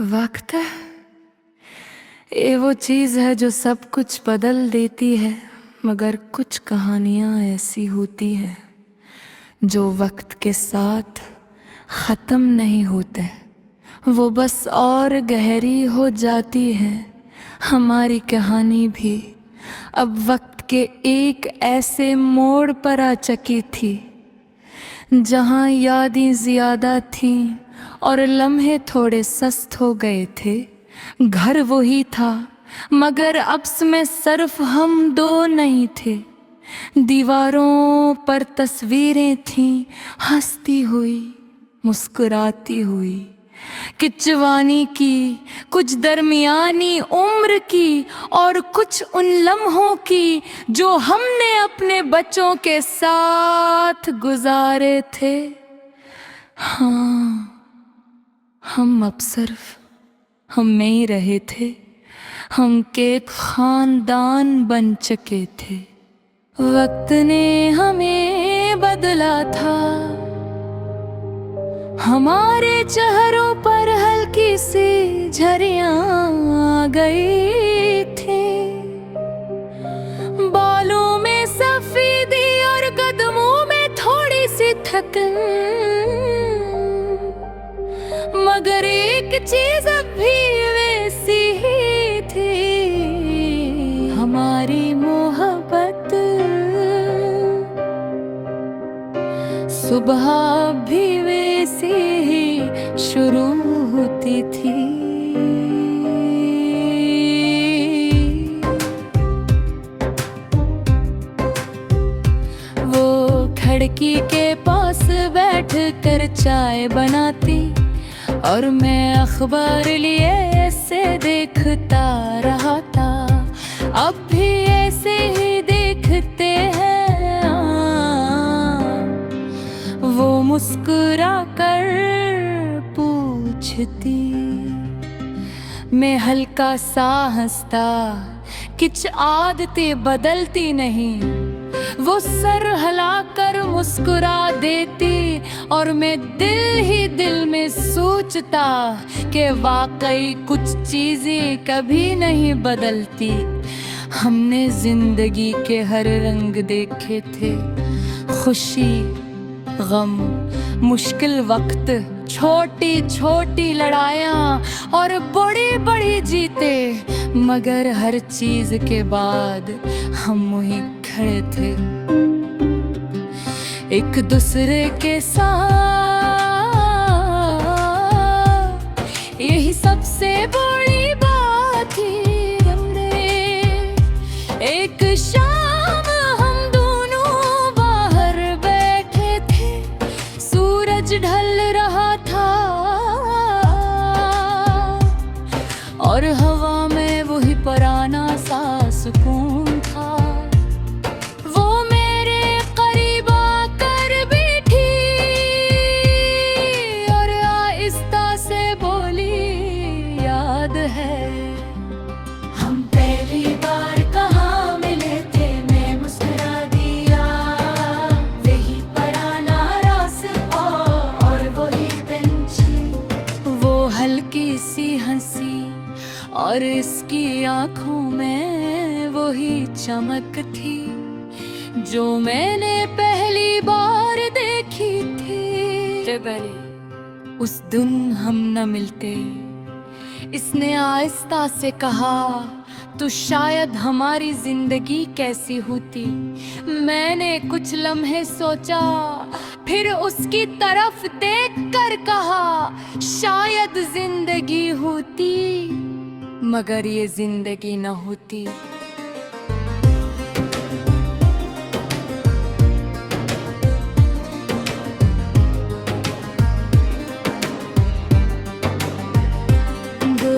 वक्त ये वो चीज है जो सब कुछ बदल देती है, मगर कुछ कहानियां ऐसी होती है जो वक्त के साथ खत्म नहीं होते, वो बस और गहरी हो जाती है। हमारी कहानी भी अब वक्त के एक ऐसे मोड़ पर आ चकी थी जहां यादें ज्यादा थीं और लम्हे थोड़े सस्त हो गए थे। घर वही था मगर अब में सिर्फ हम दो नहीं थे। दीवारों पर तस्वीरें थीं, हंसती हुई, मुस्कुराती हुई, कुछ जवानी की, कुछ दरमियानी उम्र की और कुछ उन लम्हों की जो हमने अपने बच्चों के साथ गुजारे थे। हाँ, हम अब सिर्फ हम में ही रहे थे, हम के खानदान बन चुके थे। वक्त ने हमें बदला था, हमारे चेहरों पर हल्की सी झरियां आ गई थी। बालों में सफेदी और कदमों में थोड़ी सी थकन, मगर एक चीज अभी वैसी ही थी, हमारी मोहब्बत। सुबह भी वैसी ही शुरू होती थी। वो खिड़की के पास बैठ कर चाय बनाती और मैं अखबार लिए ऐसे देखता रहा था। अब भी ऐसे ही देखते हैं। वो मुस्कुरा कर पूछती, मैं हल्का सा हंसता, कुछ आदतें बदलती नहीं। वो सर हिलाकर मुस्कुरा देती और मैं दिल ही दिल में सोचता कि वाकई कुछ चीजें कभी नहीं बदलती। हमने जिंदगी के हर रंग देखे थे, खुशी, गम, मुश्किल वक्त, छोटी छोटी लड़ाइयाँ और बड़ी बड़ी जीते, मगर हर चीज के बाद हम वहीं खड़े थे, एक दूसरे के साथ। यही सबसे बड़ी बात थी। हमने एक शाम हम दोनों बाहर बैठे थे, सूरज ढल रहा था और हवा में वही पुराना सा सुकून था। वो मेरे करीब आकर बैठी और आहिस्ता से बोली, याद है हम पहली बार कहाँ मिले थे। मैं मुस्कुरा दिया, वही पुराना रास्ता और वही बेंच। वो हल्की सी हंसी और इसकी आंखों में वही चमक थी जो मैंने पहली बार देखी थी। उस दिन हम न मिलते, इसने आहिस्ता से कहा तो शायद हमारी जिंदगी कैसी होती। मैंने कुछ लम्हे सोचा, फिर उसकी तरफ देखकर कहा, शायद जिंदगी होती मगर ये जिंदगी न होती।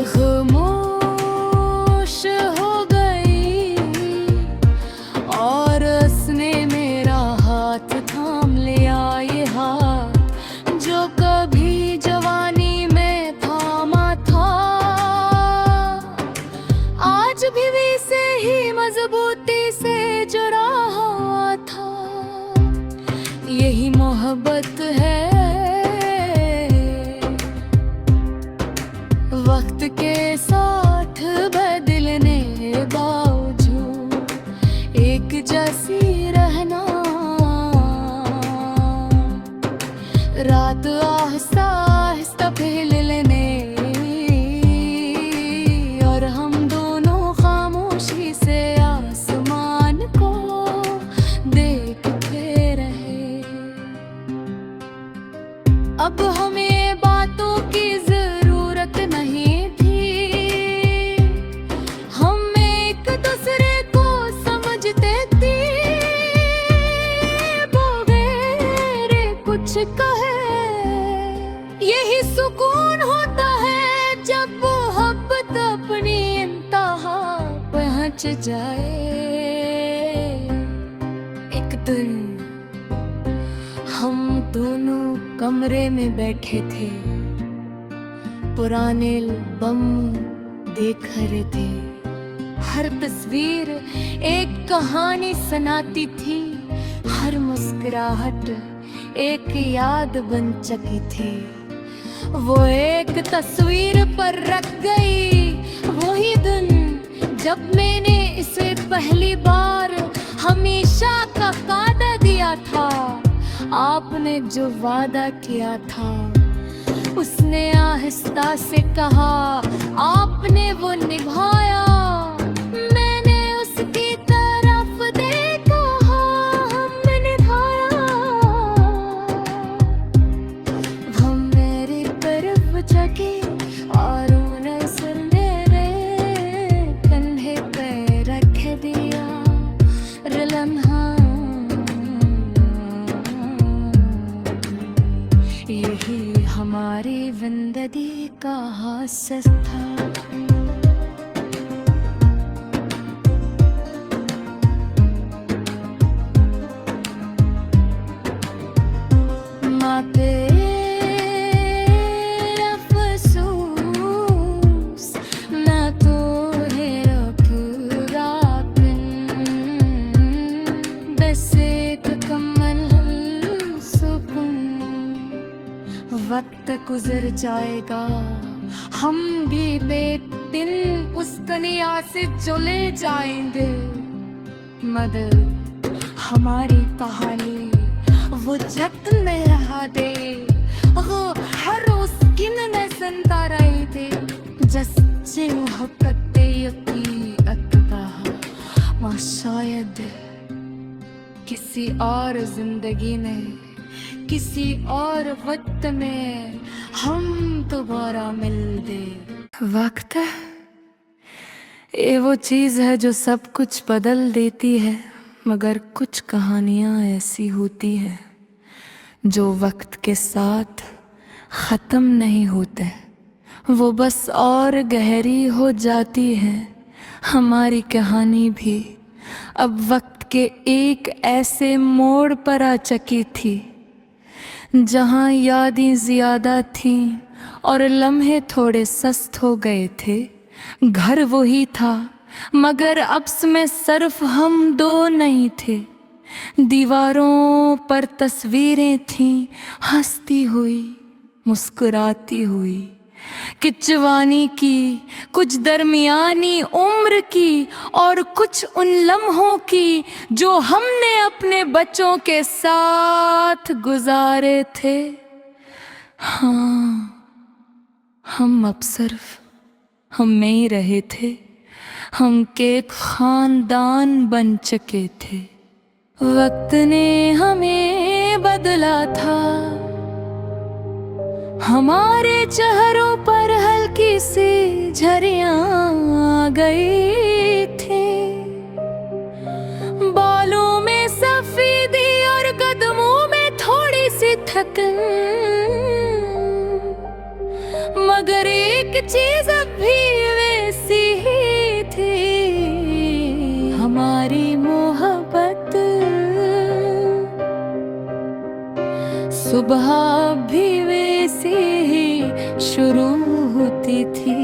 खामोश हो गई और उसने मेरा हाथ थाम लिया, ये हाथ जो कभी जवानी में थामा था, आज भी वैसे ही मजबूती से जुड़ा हुआ था। यही मोहब्बत है। वक्त के साथ बदलने बावजूद एक जैसी रहना। रात आहिस्ता आहिस्ता फैलने और हम दोनों खामोशी से आसमान को देखते रहे। अब हमें बातों की जरूरत नहीं थी, हम एक दूसरे को समझते थे बगैर कुछ कहे। यही सुकून होता है जब मोहब्बत अपनी इंतहा पहुंच जाए। एक दिन हम दोनों कमरे में बैठे थे, पुराने एल्बम देख रहे थे। हर तस्वीर एक कहानी सुनाती थी, हर मुस्कुराहट एक याद बन चुकी थी। वो एक तस्वीर पर रख गई वही दिन जब मैंने इसे पहली बार हमेशा का वादा दिया था। आपने जो वादा किया था उसने आहिस्ता से कहा, आपने वो निभाया। मैंने उसकी तरफ देखा, हमने निभाया। हम मेरी तरफ झुकी और उन्हें मेरे कंधे पे रख दिया। लम्हा यही हमारी जिंदगी का हास्य था। वक्त गुजर जाएगा, हम भी एक दिन उस दुनिया से चले जाएंगे, मगर हमारी कहानी वो जत्न में रहा दे। वो हर रोज किन में सुनता रहे थे जैसे मोहब्बत यकी अतबा। वह शायद किसी और जिंदगी में, किसी और वक्त में हम दोबारा मिल दे। वक्त ये वो चीज है जो सब कुछ बदल देती है, मगर कुछ कहानियां ऐसी होती है जो वक्त के साथ खत्म नहीं होते, वो बस और गहरी हो जाती है। हमारी कहानी भी अब वक्त के एक ऐसे मोड़ पर आ चुकी थी जहां यादें ज्यादा थीं और लम्हे थोड़े सस्त हो गए थे। घर वही था मगर अब में सिर्फ हम दो नहीं थे। दीवारों पर तस्वीरें थीं, हंसती हुई, मुस्कुराती हुई, कुछ जवानी की, कुछ दरमियानी उम्र की और कुछ उन लम्हों की जो हमने अपने बच्चों के साथ गुजारे थे। हाँ, हम अब सिर्फ हम में ही रहे थे, हम के खानदान बन चुके थे। वक्त ने हमें बदला था, हमारे चेहरों पर हल्की सी झरियां आ गई थी। बालों में सफेदी और कदमों में थोड़ी सी थकन, मगर एक चीज अभी वैसी ही थी, हमारी मोहब्बत। सुबह भी वैसी ही शुरू होती थी।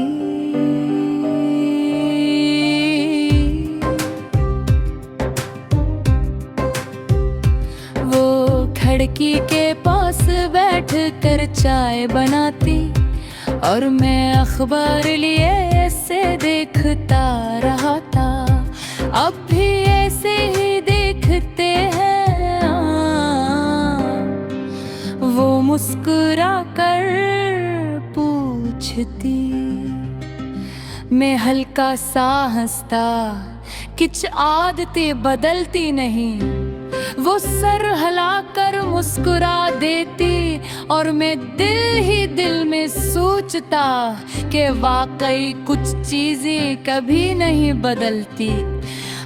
वो खिड़की के पास बैठ कर चाय बनाती और मैं अखबार लिए ऐसे देखता रहा था, अब भी ऐसे ही देखते हैं। वो मुस्कुरा कर पूछती, मैं हल्का सा हंसता, कुछ आदतें बदलती नहीं। वो सर हिलाकर मुस्कुरा देती और मैं दिल ही दिल में सोचता कि वाकई कुछ चीजें कभी नहीं बदलती।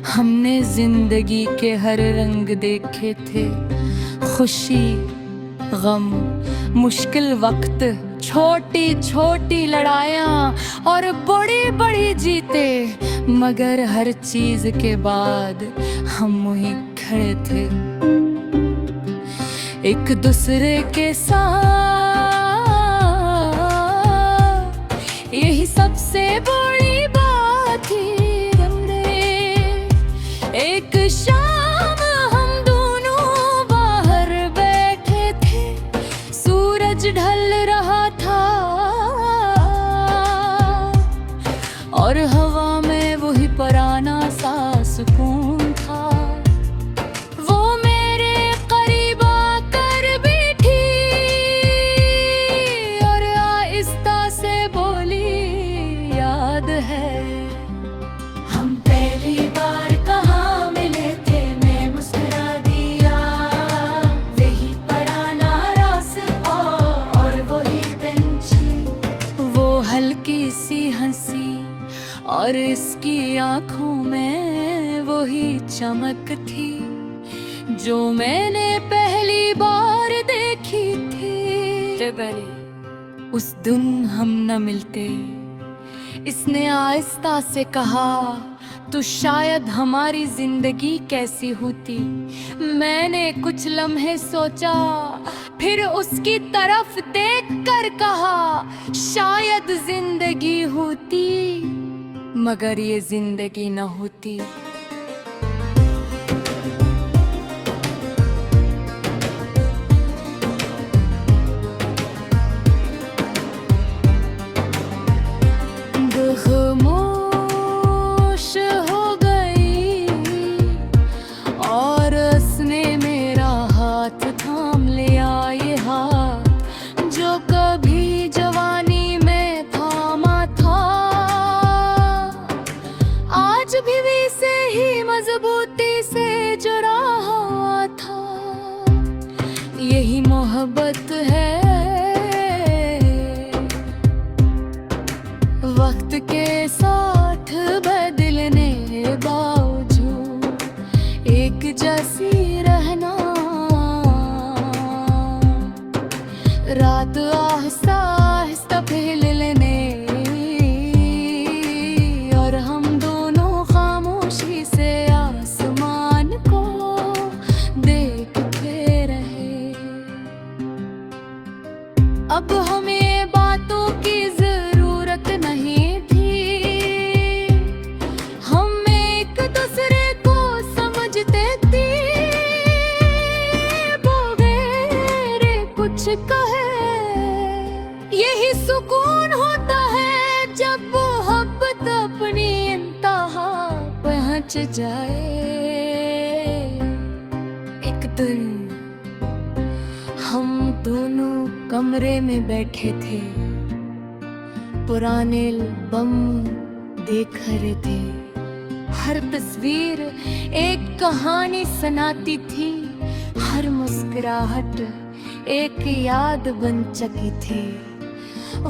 हमने जिंदगी के हर रंग देखे थे, खुशी, गम, मुश्किल वक्त, छोटी छोटी लड़ाइयाँ और बड़ी बड़ी जीते, मगर हर चीज के बाद हम वहीं खड़े थे, एक दूसरे के साथ। यही सबसे बड़ी बात थी हमरे। एक शाम हम दोनों बाहर बैठे थे, सूरज ढल रहा था और हवा में वही पुराना सा सुकून था। वो मेरे करीब आकर बैठी और आहिस्ता से बोली, याद है हम पहली बार कहाँ मिले थे। मैं मुस्कुरा दिया, वही पुराना रास्ता और वही बेंच। वो हल्की सी हंसी और इसकी आंखों में वही चमक थी जो मैंने पहली बार देखी थी। उस दिन हम न मिलते, इसने आहिस्ता से कहा, तो शायद हमारी जिंदगी कैसी होती। मैंने कुछ लम्हे सोचा, फिर उसकी तरफ देखकर कहा, शायद जिंदगी होती मगर ये जिंदगी न होती। खामोश हो गई और उसने मेरा हाथ थाम लिया, ये हाथ जो कभी जवानी में थामा था, आज भी वैसे ही मजबूती से जुड़ा हुआ था। यही मोहब्बत है, वक्त के साथ बदलने बावजूद एक जैसी रहना। रात आहिस्ता आहिस्ता फैलने और हम दोनों खामोशी से आसमान को देखते रहे। अब हमें बातों की जरूरत नहीं थी, हम एक दूसरे को समझते थे बगैर कुछ कहे। यही सुकून होता है जब मोहब्बत अपनी इंतहा पहुंच जाए। एक दिन हम दोनों कमरे में बैठे थे, पुराने एल्बम देख रहे थे। हर तस्वीर एक कहानी सुनाती थी, हर मुस्कुराहट एक याद बन चुकी थी।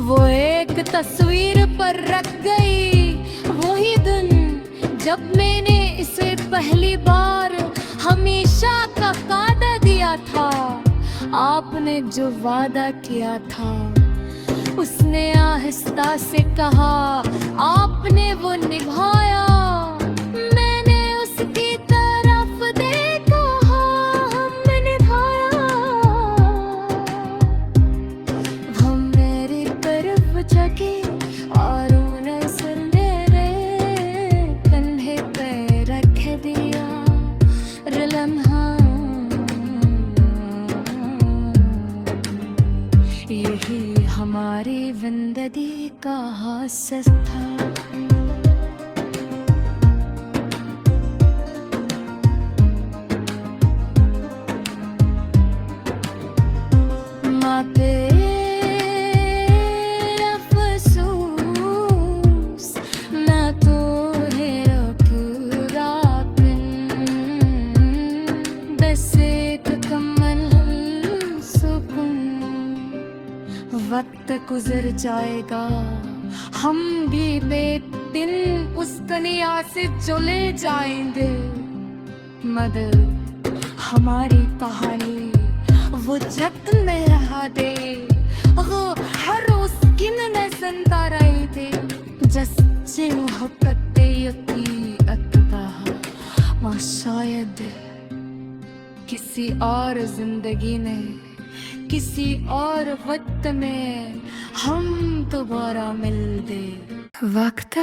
वो एक तस्वीर पर रख गई वही दिन जब मैंने इसे पहली बार हमेशा का वादा दिया था। आपने जो वादा किया था उसने आहिस्ता से कहा, आपने वो निभाया। मैंने उसकी तरफ देखा, हमने निभाया। हम मेरी तरफ झुके और उन्हें सुनने रे कंधे पे रख दिया लम्हा। यही हमारी जिंदगी प्रोसेस था। माथे अफसोस ना तो है पूरा दिन, बस एक कमल सुकून। वक्त गुजर जाएगा, हम भी एक दिन उस दुनिया से चले जाएंगे, मगर हमारी कहानी वो जतन में रहा दे। वो हर रोज किन ने सुनता रहे थे, जैसे मोहब्बत यकी अतबा। और शायद किसी और जिंदगी ने, किसी और वक्त में हम दोबारा मिल दे। वक्त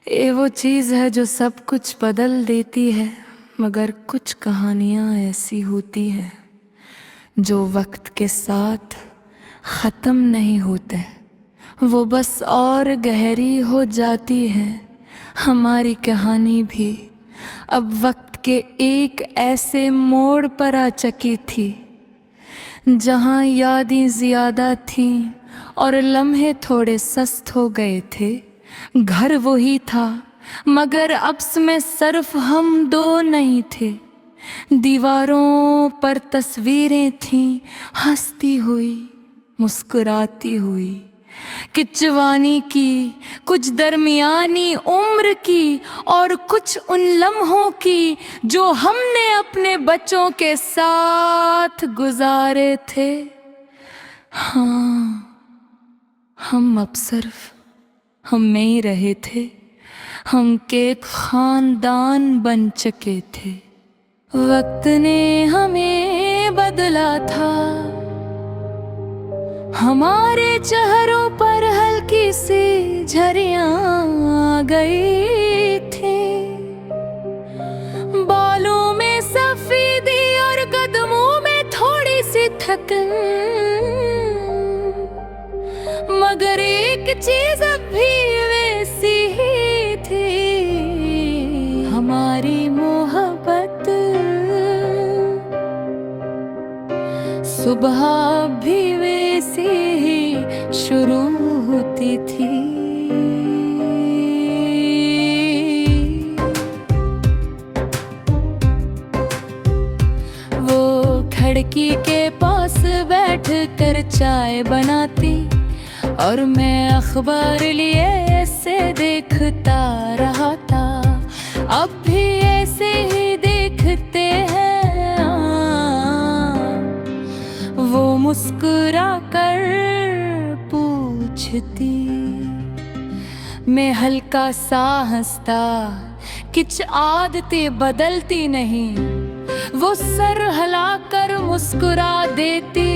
ये वो चीज है जो सब कुछ बदल देती है, मगर कुछ कहानियां ऐसी होती है जो वक्त के साथ खत्म नहीं होते, वो बस और गहरी हो जाती है। हमारी कहानी भी अब वक्त के एक ऐसे मोड़ पर आ चुकी थी, जहां यादें ज्यादा थीं और लम्हे थोड़े सस्त हो गए थे। घर वही था, मगर अब में सिर्फ हम दो नहीं थे। दीवारों पर तस्वीरें थीं, हंसती हुई, मुस्कुराती हुई, कुछ जवानी की, कुछ दरमियानी उम्र की, और कुछ उन लम्हों की जो हमने अपने बच्चों के साथ गुजारे थे। हाँ, हम अब सिर्फ हम में ही रहे थे, हम के खानदान बन चुके थे। वक्त ने हमें बदला था, हमारे चेहरों पर हल्की सी झरियां आ गई थी। बालों में सफेदी और कदमों में थोड़ी सी थकन, मगर एक चीज अभी वैसी ही थी, हमारी मोहब्बत। सुबह भी वैसी ही शुरू होती थी। वो खिड़की के पास बैठ कर चाय बनाती और मैं अखबार लिए ऐसे देखता रहा था। अब भी ऐसे ही देखते हैं। वो मुस्कुरा कर पूछती, मैं हल्का सा हंसता, कुछ आदतें बदलती नहीं। वो सर हिलाकर मुस्कुरा देती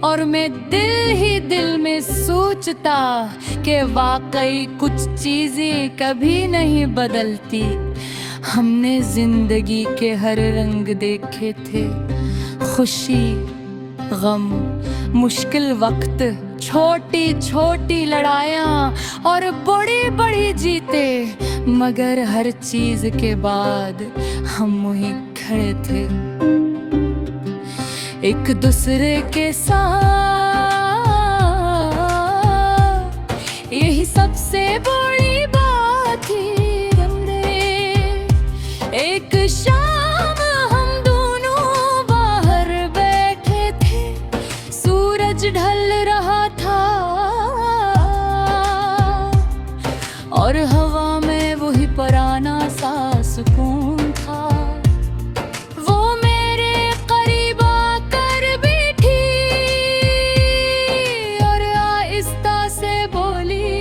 और मैं दिल ही दिल में सोचता कि वाकई कुछ चीजें कभी नहीं बदलती। हमने जिंदगी के हर रंग देखे थे, खुशी, गम, मुश्किल वक्त, छोटी छोटी लड़ाइयाँ और बड़ी बड़ी जीते, मगर हर चीज के बाद हम वहीं खड़े थे, एक दूसरे के साथ। यही सबसे बड़ी बात थी। एक शाम हम दोनों बाहर बैठे थे, सूरज ढल रहा था और हवा में वही पुराना सा सुकून था। वो मेरे करीब आकर बैठी और आहिस्ता से बोली,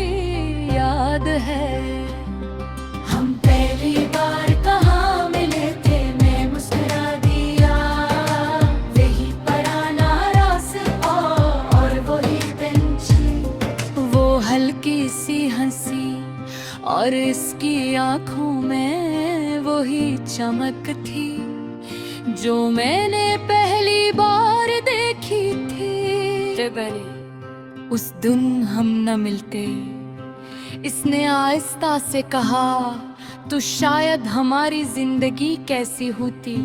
याद है हम पहली बार कहाँ मिले थे? मैं मुस्कुरा दिया, वही पुराना रास्ता और वही बेंच। वो हल्की सी हंसी और इसकी आंखों में वही चमक थी जो मैंने पहली बार देखी थी। उस दिन हम न मिलते इसने आहिस्ता से कहा, तो शायद हमारी जिंदगी कैसी होती।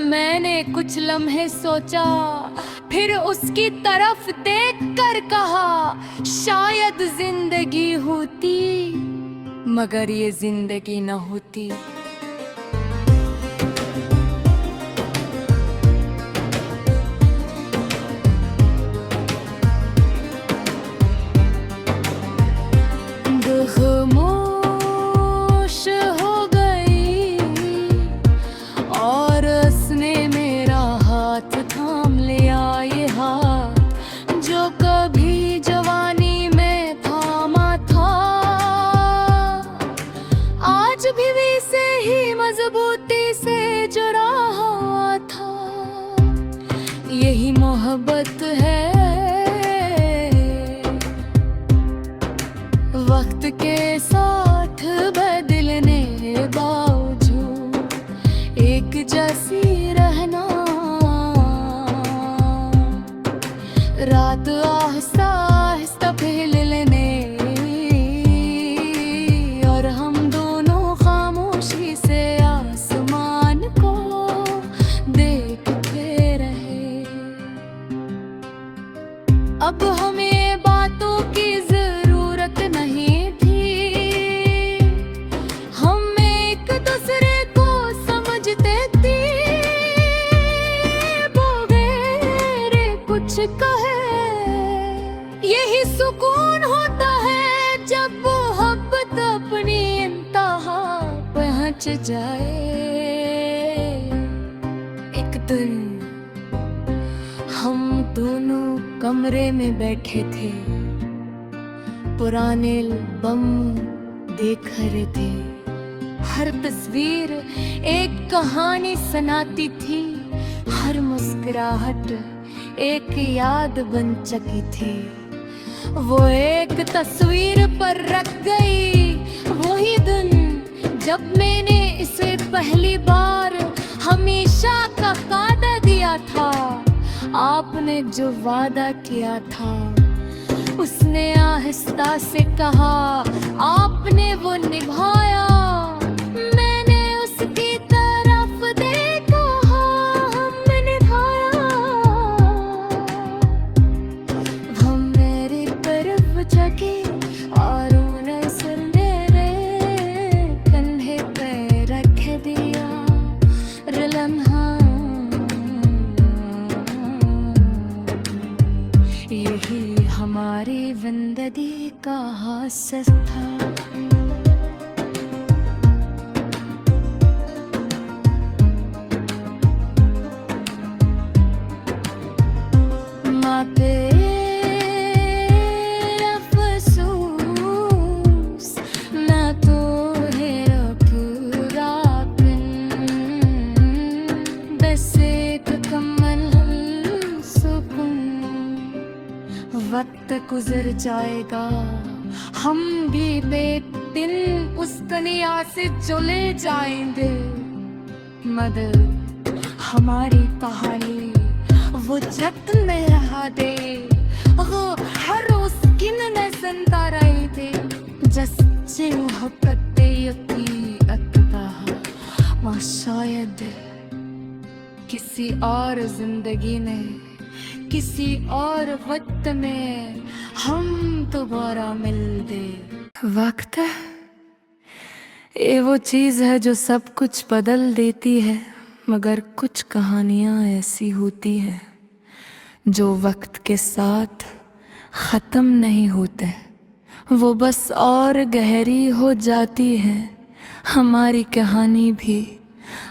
मैंने कुछ लम्हे सोचा, फिर उसकी तरफ देख कर कहा, शायद जिंदगी होती, मगर ये जिंदगी न होती। खामोश हो गई और उसने मेरा हाथ थाम लिया, ये हाथ जो कभी जवानी में थामा था, आज भी वैसे ही मजबूती से जुड़ा हुआ था। यही मोहब्बत है, वक्त के साथ बदलने बावजूद एक जैसी रहना। रात आहिस्ता आहिस्ता फैलने और हम दोनों खामोशी से आसमान को देखते रहे। अब हमें बातों की जरूरत नहीं थी, हम एक दूसरे को समझते थे, बगैर कुछ कहे। यही सुकून होता है जब मोहब्बत अपनी इंतहा पहुंच जाए। एक दिन हम दोनों कमरे में बैठे थे, पुराने एल्बम देख रहे थे। हर तस्वीर एक कहानी सुनाती थी, हर मुस्कुराहट एक याद बन चुकी थी। वो एक तस्वीर पर रख गई वही दिन जब मैंने इसे पहली बार हमेशा का वादा दिया था। आपने जो वादा किया था, उसने आहिस्ता से कहा, आपने वो निभाया। मैंने उसकी तरफ देखा, हमने निभाया। हम मेरी तरफ झुकी और उन्हें सिर मेरे कंधे पे रख दिया। लम्हा यही हमारी जिंदगी का हास्य था। अफसोस ना तो है पूरा दिन, बस एक कमल सुकून। वक्त गुजर जाएगा, हम भी एक दिन उस दुनिया से चले जाएंगे, मगर हमारी कहानी वो जतन में रहा दे। वो हर रोज किन ने सुनता रहे थे, जैसे मोहब्बत यकी अकता। माँ शायद किसी और जिंदगी ने, किसी और वक्त में हम दोबारा मिल दे। वक्त है, ये वो चीज है जो सब कुछ बदल देती है, मगर कुछ कहानियां ऐसी होती है जो वक्त के साथ खत्म नहीं होते, वो बस और गहरी हो जाती है। हमारी कहानी भी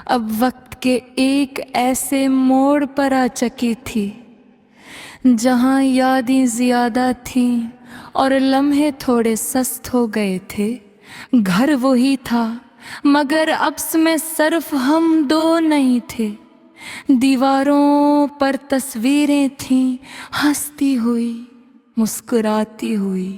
अब वक्त के एक ऐसे मोड़ पर आ चुकी थी जहां यादें ज्यादा थीं और लम्हे थोड़े सस्त हो गए थे। घर वही था, मगर अब में सिर्फ हम दो नहीं थे। दीवारों पर तस्वीरें थीं, हंसती हुई, मुस्कुराती हुई,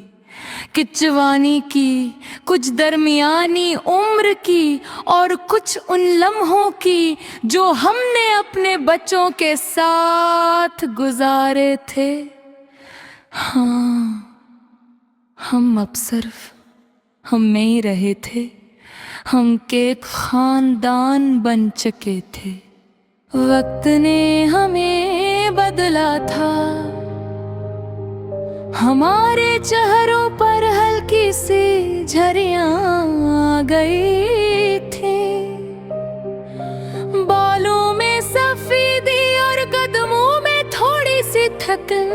कुछ जवानी की, कुछ दरमियानी उम्र की और कुछ उन लम्हों की जो हमने अपने बच्चों के साथ गुजारे थे। हाँ, हम अब सिर्फ हम नहीं रहे थे, हम के खानदान बन चुके थे। वक्त ने हमें बदला था, हमारे चेहरों पर हल्की सी झरियां आ गई थी। बालों में सफेदी और कदमों में थोड़ी सी थकन,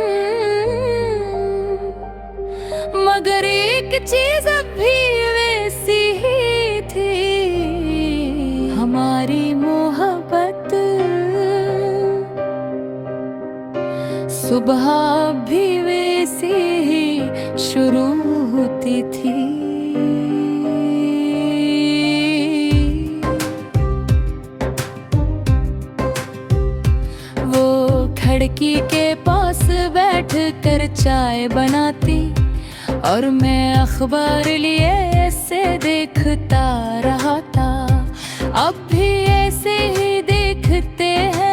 मगर एक चीज अभी वैसी ही थी, हमारी मोहब्बत। सुबह भी वैसी ही शुरू होती थी। वो खिड़की के पास बैठ कर चाय बनाती और मैं अखबार लिए ऐसे देखता रहा था। अब भी ऐसे ही देखते हैं।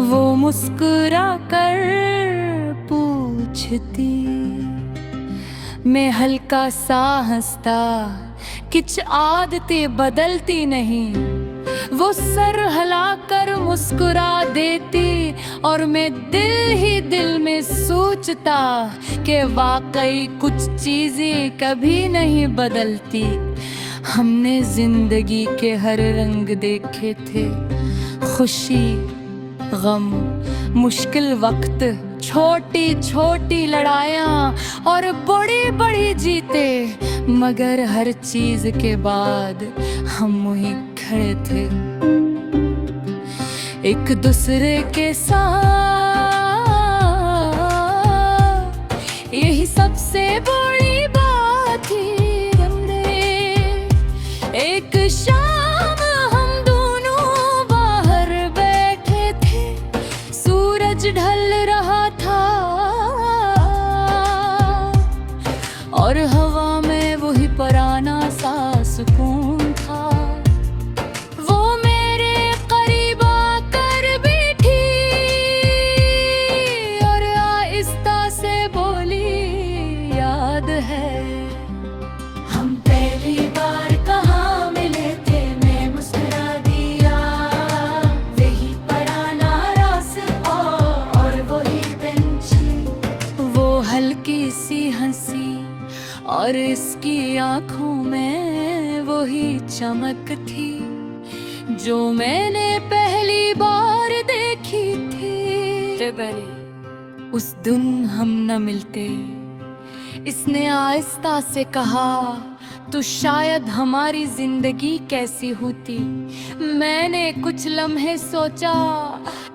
वो मुस्कुरा कर पूछती, मैं हल्का सा हंसता, कुछ आदतें बदलती नहीं। वो सर हिलाकर मुस्कुरा देती और मैं दिल ही दिल में सोचता कि वाकई कुछ चीजें कभी नहीं बदलती। हमने जिंदगी के हर रंग देखे थे, खुशी, गम, मुश्किल वक्त, छोटी छोटी लड़ाइयाँ और बड़ी बड़ी जीते। मगर हर चीज के बाद हम वहीं खड़े थे, एक दूसरे के साथ। यही सबसे बड़ी बात थी। हमने एक शाम हम दोनों बाहर बैठे थे, सूरज ढल रहा था और हवा में वही पुराना सा सुकून था। वो मेरे करीब आकर बैठी और आहिस्ता से बोली, याद है हम पहली बार कहाँ मिले थे। मैं मुस्कुरा दिया, वही पुराना रास्ता और वही बेंच। वो हल्की सी हंसी और इसकी आंखों में वही चमक थी जो मैंने पहली बार देखी थी। उस दिन हम न मिलते। इसने आहिस्ता से कहा, तो शायद हमारी जिंदगी कैसी होती। मैंने कुछ लम्हे सोचा,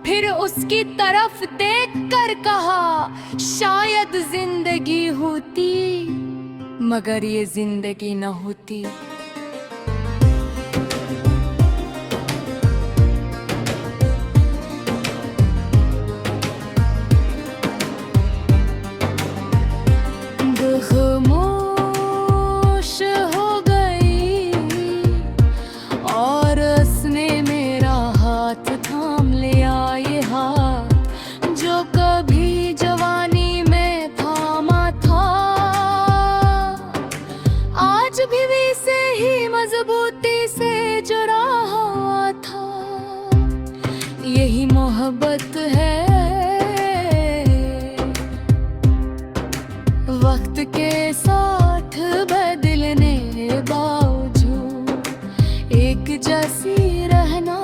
फिर उसकी तरफ देखकर कहा, शायद जिंदगी होती मगर ये जिंदगी न होती। खामोश हो गई और उसने मेरा हाथ थाम लिया। ये हाथ जो कभी जवानी में थामा था, आज भी वैसे ही मजबूती से जुड़ा हुआ था। यही मोहब्बत है, वक्त के साथ बदलने बावजूद एक जैसी रहना।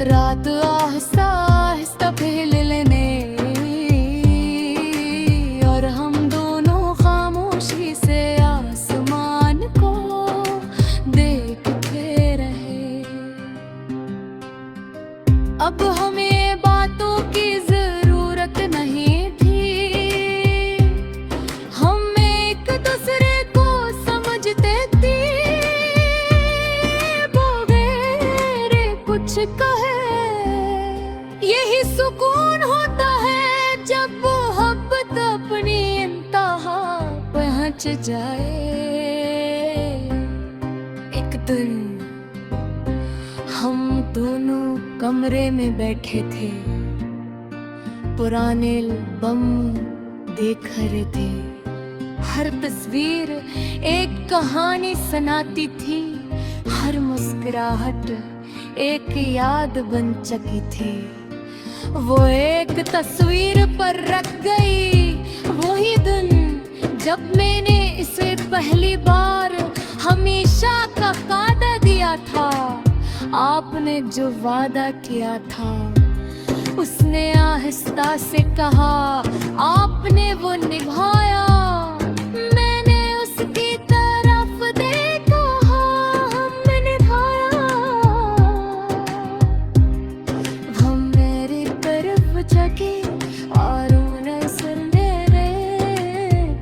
रात आहिस्ता आहिस्ता फैलने और हम दोनों खामोशी से आसमान को देखते रहे। अब हमें बातों की जरूरत नहीं थी, हम एक दूसरे को समझते थे बगैर कुछ कहे। यही सुकून होता है जब मोहब्बत अपनी इंतहा पहुंच जाए। एक दिन हम दोनों कमरे में बैठे थे, पुराने एल्बम देख रहे थे, हर तस्वीर एक कहानी सुनाती थी, हर मुस्कुराहट एक याद बन चुकी थी। वो एक तस्वीर पर रख गई वही दिन जब मैंने इसे पहली बार हमेशा का वादा दिया था। आपने जो वादा किया था उसने आहिस्ता से कहा, आपने वो निभाया। मैंने उसकी तरफ देखा, हमने निभाया। हम मेरी तरफ झुके और उन्हें मेरे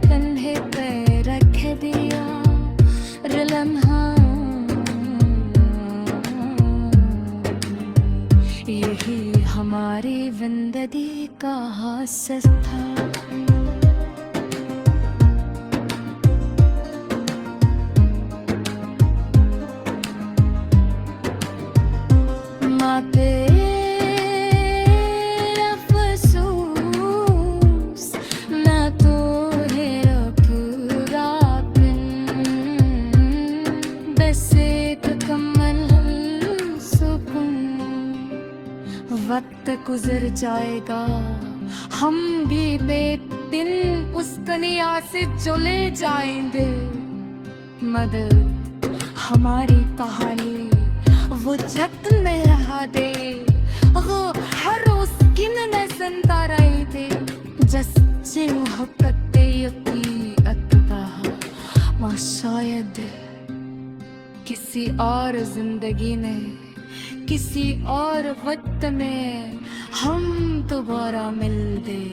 कंधे पे रख दिया लम्हा। यही हमारी जिंदगी का हास्य था। माते अफसोस ना तो है पूरा दिन, बस एक कमल सुकून। वक्त गुजर जाएगा, हम भी एक दिन उस दुनिया से चले जाएंगे, मगर हमारी कहानी वो जग में रहा दे। वो हर रोज किन न सुनता रहे थे, जैसे मोहब्बत यकी अतबा मां शायद किसी और जिंदगी में, किसी और वक्त में हम दोबारा मिल दे।